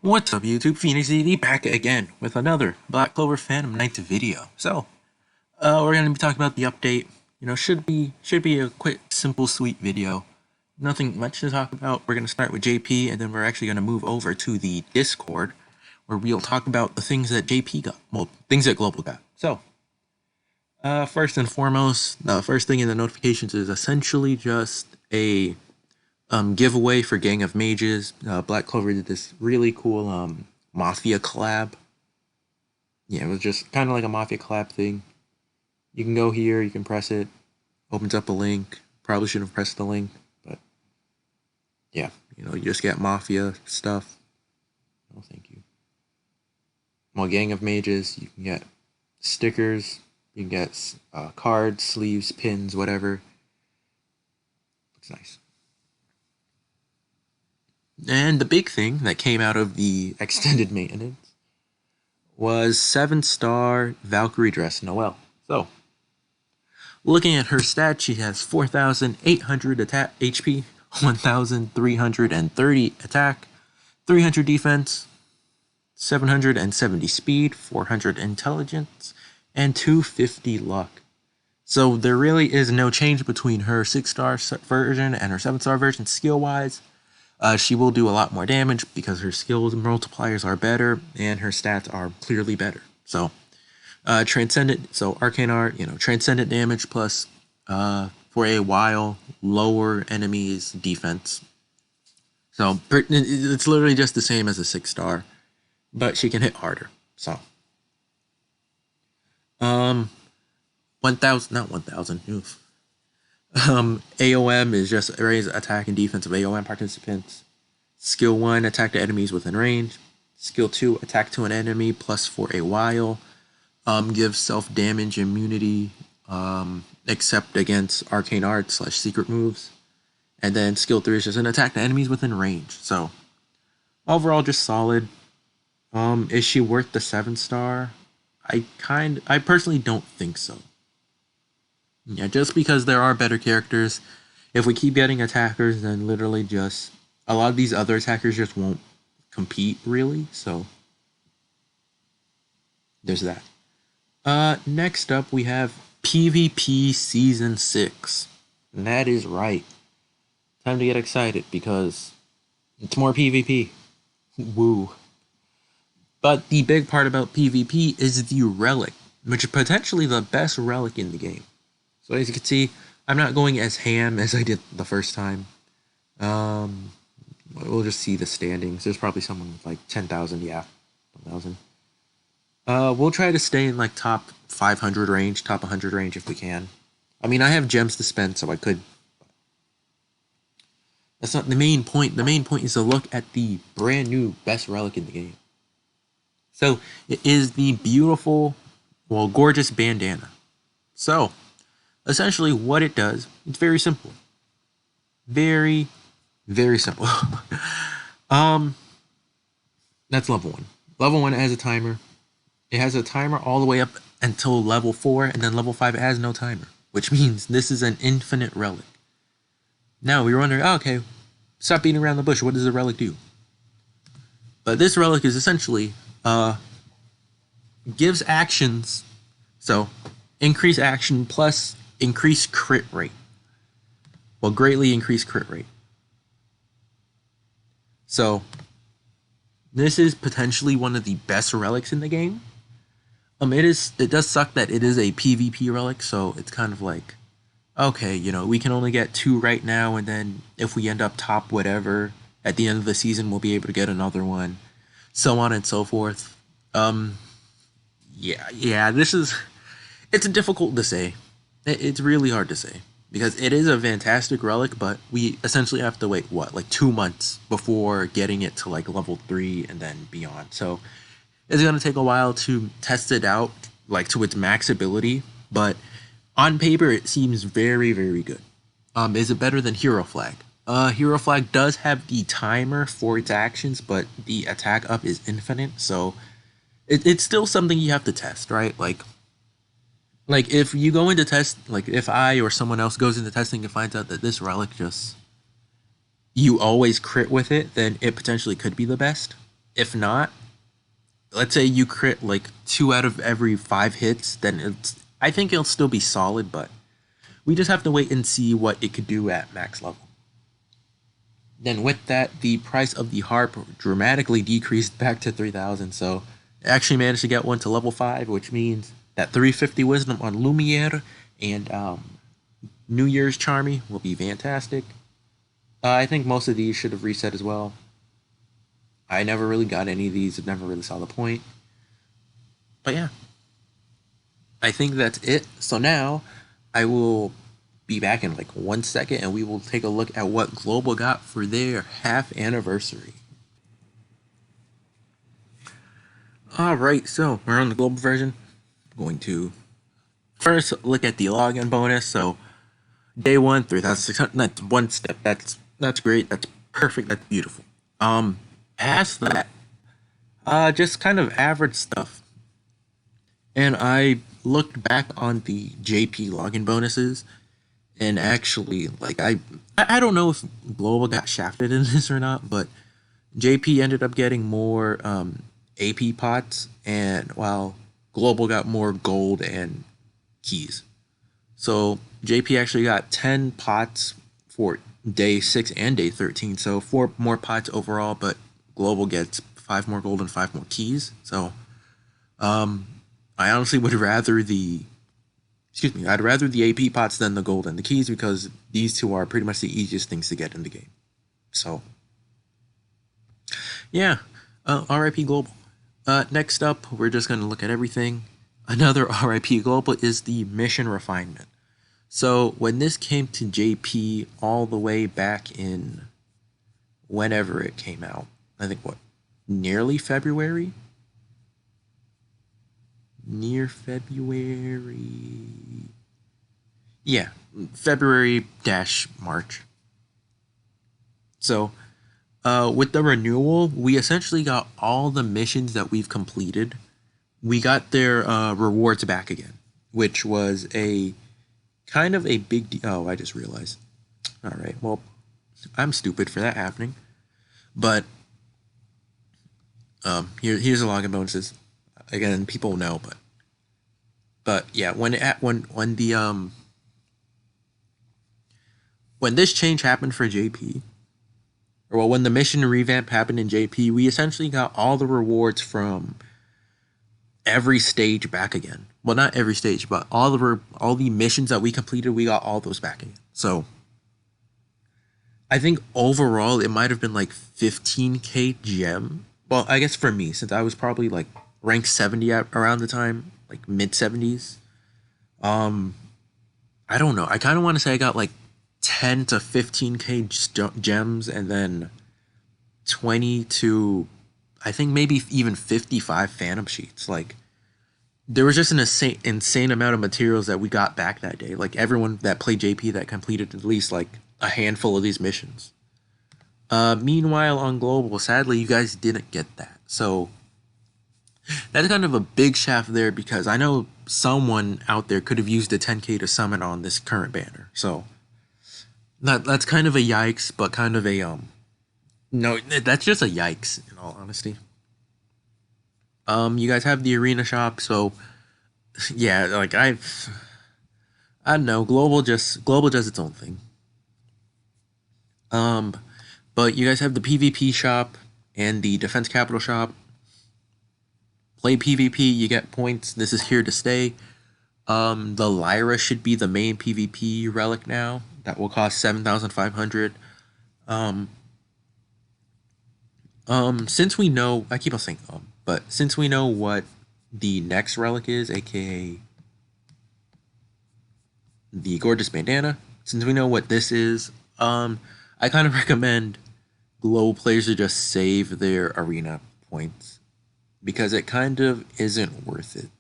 What's up YouTube, Phoenix ED back again with another Black Clover Phantom Night video. So, we're going to be talking about the update. Should be a quick, simple, sweet video. Nothing much to talk about. We're going to start with JP, and then we're actually going to move over to the Discord, where we'll talk about the things that JP got. Well, things that Global got. So, first and foremost, the first thing in the notifications is essentially just a giveaway for Gang of Mages. Black Clover did this really cool Mafia collab. Yeah, it was just kind of like a Mafia collab thing. You can go here, you can press it, opens up a link. Probably shouldn't have pressed the link, but yeah, you just get Mafia stuff. Oh, thank you. Well, Gang of Mages, you can get stickers, you can get cards, sleeves, pins, whatever. Looks nice. And the big thing that came out of the extended maintenance was 7-star Valkyrie dress Noelle. So, looking at her stats, she has 4,800 attack HP, 1,330 attack, 300 defense, 770 speed, 400 intelligence, and 250 luck. So there really is no change between her 6-star version and her 7-star version skill-wise. She will do a lot more damage because her skills multipliers are better and her stats are clearly better. So, Transcendent, so Arcane Art, Transcendent damage plus, for a while, lower enemies' defense. So, it's literally just the same as a 6-star, but she can hit harder. So, 1,000, not 1,000, oof. AOM is just raise attack and defense of AOM participants. Skill 1, attack to enemies within range. Skill 2, attack to an enemy plus for a while. Gives self-damage immunity, except against arcane art / secret moves. And then skill 3 is just an attack to enemies within range. So, overall just solid. Is she worth the 7-star? I personally don't think so. Yeah, just because there are better characters. If we keep getting attackers, then literally just a lot of these other attackers just won't compete really. So there's that. Next up we have PvP Season 6. And that is right. Time to get excited because it's more PvP. Woo. But the big part about PvP is the relic, which is potentially the best relic in the game. So as you can see, I'm not going as ham as I did the first time. We'll just see the standings. There's probably someone with like 10,000, yeah, 1,000. We'll try to stay in like top 500 range, top 100 range if we can. I mean, I have gems to spend, so I could. That's not the main point. The main point is to look at the brand new best relic in the game. So it is the beautiful, well, gorgeous bandana. So, essentially what it does, it's very simple. Very, very simple. That's level 1. Level 1 has a timer. It has a timer all the way up until level 4, and then level 5 it has no timer, which means this is an infinite relic. Now we were wondering, okay, stop beating around the bush, what does the relic do? But this relic is essentially, gives actions, so increase action plus increase crit rate. Well, greatly increase crit rate. So, this is potentially one of the best relics in the game. It does suck that it is a PvP relic, so it's kind of like, okay, we can only get 2 right now, and then if we end up top whatever, at the end of the season, we'll be able to get another one, so on and so forth. Yeah, it's difficult to say. It's really hard to say because it is a fantastic relic, but we essentially have to wait, like 2 months before getting it to like level 3 and then beyond. So it's going to take a while to test it out, like to its max ability, but on paper it seems very, very good. Is it better than Hero Flag? Hero Flag does have the timer for its actions, but the attack up is infinite, so it's still something you have to test, right? Like if you go into test, like if I or someone else goes into testing and finds out that this relic just, you always crit with it, then it potentially could be the best. If not, let's say you crit like 2 out of every 5 hits, then I think it'll still be solid, but we just have to wait and see what it could do at max level. Then with that, the price of the harp dramatically decreased back to 3,000, so I actually managed to get one to level 5, which means that 350 wisdom on Lumiere and New Year's Charmy will be fantastic. I think most of these should have reset as well. I never really got any of these, never really saw the point. But yeah, I think that's it. So now I will be back in like 1 second and we will take a look at what Global got for their half anniversary. Alright, so we're on the Global version. I'm going to first look at the login bonus. So day 1, 3,600. That's one step. That's great. That's perfect. That's beautiful. Past that, just kind of average stuff. And I looked back on the JP login bonuses, and actually, like I don't know if Global got shafted in this or not, but JP ended up getting more AP pots, and while Global got more gold and keys. So JP actually got 10 pots for day 6 and day 13, so 4 more pots overall, but Global gets 5 more gold and 5 more keys. So I honestly would rather I'd rather the AP pots than the gold and the keys, because these two are pretty much the easiest things to get in the game. So yeah, RIP Global. Next up, we're just going to look at everything. Another RIP Global is the mission refinement. So when this came to JP all the way back in whenever it came out, I think nearly February? Near February. Yeah, February-March. So with the renewal, we essentially got all the missions that we've completed. We got their rewards back again, which was a kind of a big deal. Oh, I just realized. All right, well, I'm stupid for that happening. But here's the login bonuses. Again, people know, but yeah, when this change happened for JP, or well, when the mission revamp happened in JP, we essentially got all the rewards from every stage back again. Well, not every stage, but all the missions that we completed, we got all those back again. So I think overall it might have been like 15k gem. Well, I guess for me, since I was probably like rank 70 around the time, like mid 70s. I don't know. I kind of want to say I got like 10 to 15k gems, and then 20 to I think maybe even 55 phantom sheets. Like there was just an insane amount of materials that we got back that day. Like everyone that played JP that completed at least like a handful of these missions. Meanwhile on Global, sadly you guys didn't get that. So that's kind of a big shaft there, because I know someone out there could have used the 10k to summon on this current banner. So that's kind of a yikes, but kind of a no, that's just a yikes in all honesty. You guys have the arena shop, so yeah, like I don't know, Global does its own thing. But you guys have the PvP shop and the defense capital shop. Play PvP, you get points. This is here to stay. The Lyra should be the main PvP relic now. That will cost 7,500. Since we know, I keep on saying but since we know what the next relic is, aka the gorgeous bandana, since we know what this is, I kind of recommend Global players to just save their arena points, because it kind of isn't worth it.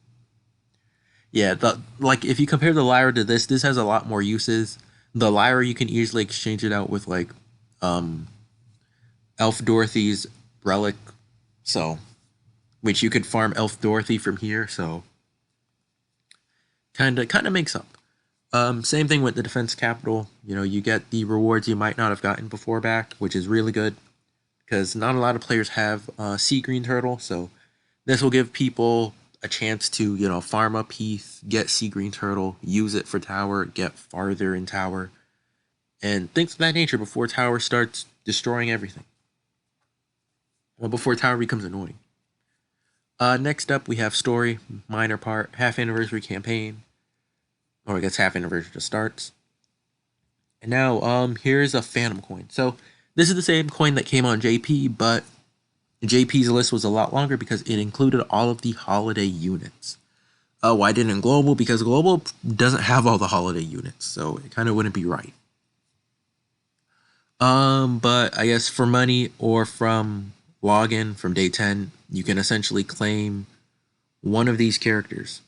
Yeah, like if you compare the Lyra to this has a lot more uses. The Lyra, you can easily exchange it out with like Elf Dorothy's relic, so which you could farm Elf Dorothy from here, so kind of makes up. Same thing with the defense capital. You know, you get the rewards you might not have gotten before back, which is really good, because not a lot of players have sea green turtle, so this will give people a chance to, you know, farm up Heath, get sea green turtle, use it for tower, get farther in tower, and things of that nature before tower starts destroying everything. Well, before tower becomes annoying. Next up, we have story, minor part, half anniversary campaign, or I guess half anniversary just starts. And now, here's a phantom coin. So this is the same coin that came on JP, but JP's list was a lot longer because it included all of the holiday units. Why didn't global? Because global doesn't have all the holiday units, so it kind of wouldn't be right. But I guess for money or from login from day 10, you can essentially claim one of these characters.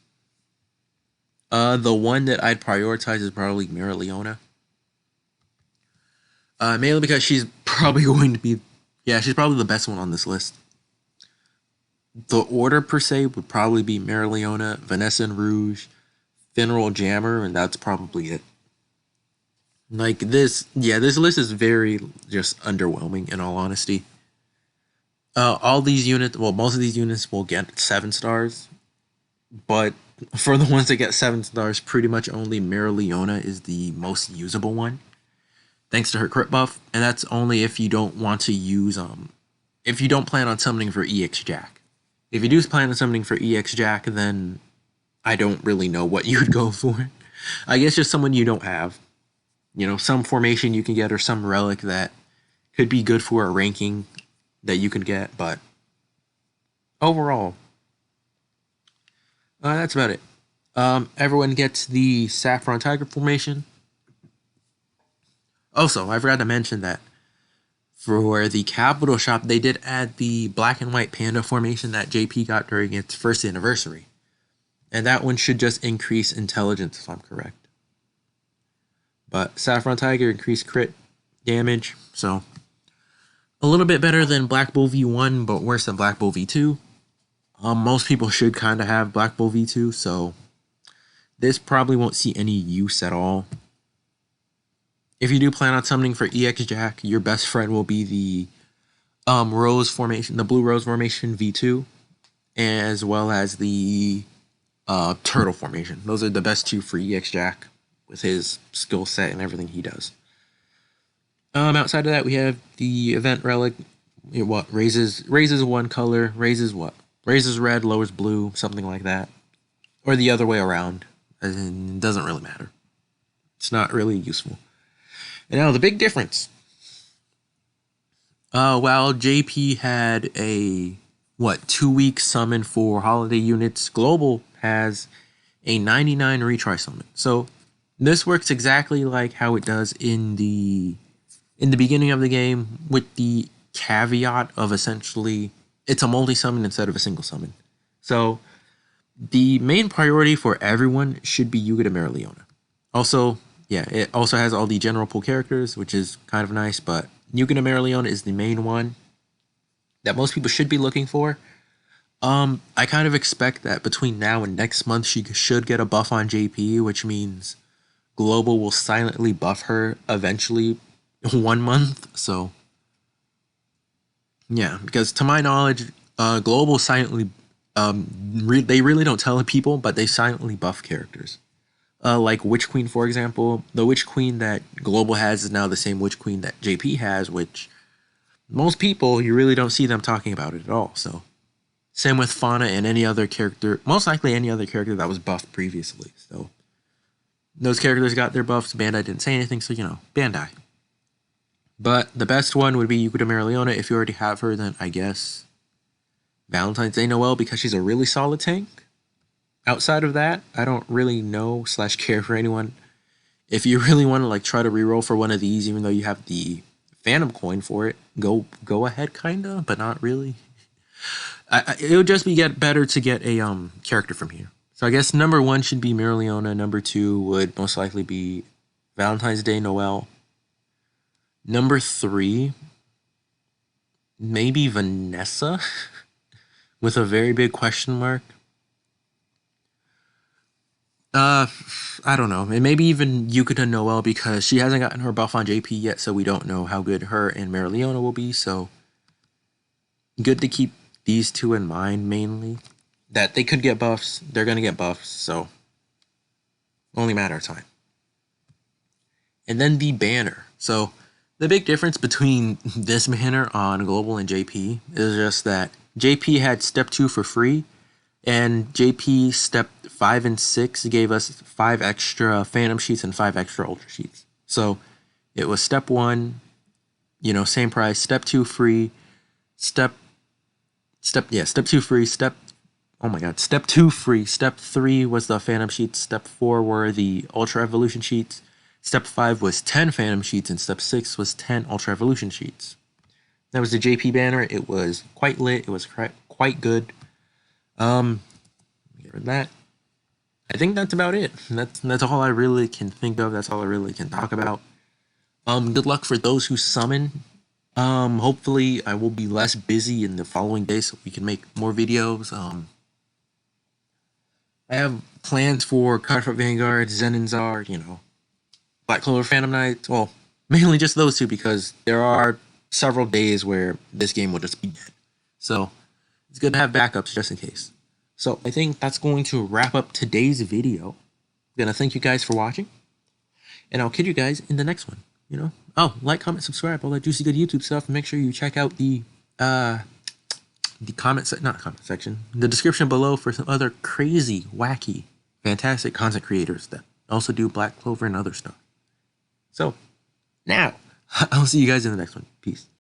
The one that I'd prioritize is probably Mira Leona. Mainly because she's probably going to be, she's probably the best one on this list. The order per se would probably be Mira Leona, Vanessa and Rouge, Finral Jammer, and that's probably it. Like this list is very just underwhelming in all honesty. All these units, well, most of these units will get 7 stars, but for the ones that get 7 stars, pretty much only Mira Leona is the most usable one, thanks to her crit buff, and that's only if you don't want to use if you don't plan on summoning for EX Jack. If you do plan on summoning for EX Jack, then I don't really know what you would go for. I guess just someone you don't have. You know, some formation you can get or some relic that could be good for a ranking that you can get, but overall, that's about it. Everyone gets the Saffron Tiger formation. Also, I forgot to mention that for the Capital Shop, they did add the black and white panda formation that JP got during its first anniversary. And that one should just increase intelligence, if I'm correct. But Saffron Tiger increased crit damage, so a little bit better than Black Bull V1, but worse than Black Bull V2. Most people should kind of have Black Bull V2, so this probably won't see any use at all. If you do plan on summoning for EX Jack, your best friend will be the Rose formation, the Blue Rose formation V2, as well as the Turtle formation. Those are the best two for EX Jack with his skill set and everything he does. Outside of that, we have the event relic. What raises one color, raises red, lowers blue, something like that, or the other way around. It doesn't really matter. It's not really useful. And now the big difference. While JP had a 2-week summon for holiday units, Global has a 99 retry summon. So this works exactly like how it does in the beginning of the game, with the caveat of essentially it's a multi-summon instead of a single summon. So the main priority for everyone should be Yuga to Mira Leona. Also, it also has all the general pool characters, which is kind of nice, but Yuga to Mira Leona is the main one that most people should be looking for. I kind of expect that between now and next month, she should get a buff on JP, which means Global will silently buff her eventually 1 month. So yeah, because to my knowledge, Global silently, they really don't tell people, but they silently buff characters. Like Witch Queen, for example. The Witch Queen that Global has is now the same Witch Queen that JP has, which most people, you really don't see them talking about it at all. So same with Fauna and any other character, most likely any other character that was buffed previously. So those characters got their buffs. Bandai didn't say anything, so Bandai. But the best one would be Yuka to Mira Leona. If you already have her, then I guess Valentine's Day Noelle, because she's a really solid tank. Outside of that, I don't really know / care for anyone. If you really want to try to reroll for one of these, even though you have the Phantom coin for it, go ahead, kinda, but not really. It would just be better to get a character from here. So I guess number 1 should be Mira Leona. Number 2 would most likely be Valentine's Day Noelle. Number 3, maybe Vanessa, with a very big question mark. I don't know. And maybe even Yuka to Noelle, because she hasn't gotten her buff on JP yet, so we don't know how good her and Mira Leona will be. So good to keep these two in mind mainly. That they could get buffs, they're gonna get buffs, so only matter of time. And then the banner. So the big difference between this banner on Global and JP is just that JP had step 2 for free, and JP step 5 and 6 gave us 5 extra Phantom sheets and 5 extra Ultra sheets. So it was step 1, same price, step 2 free, step 2 free, step 2 free, step 3 was the Phantom sheets, step 4 were the Ultra Evolution sheets, step 5 was 10 Phantom sheets, and step 6 was 10 Ultra Evolution sheets. That was the JP banner. It was quite lit. It was quite good. Get rid of that. I think that's about it. That's all I really can think of. That's all I really can talk about. Good luck for those who summon. Hopefully I will be less busy in the following days so we can make more videos. I have plans for Cardfight, Vanguard, Zenonzard, Black Clover, Phantom Knights. Well, mainly just those two because there are several days where this game will just be dead. So it's good to have backups just in case. So I think that's going to wrap up today's video. I'm gonna thank you guys for watching, and I'll kid you guys in the next one. Like, comment, subscribe, all that juicy good YouTube stuff. Make sure you check out the description below for some other crazy, wacky, fantastic content creators that also do Black Clover and other stuff. So now I'll see you guys in the next one. Peace.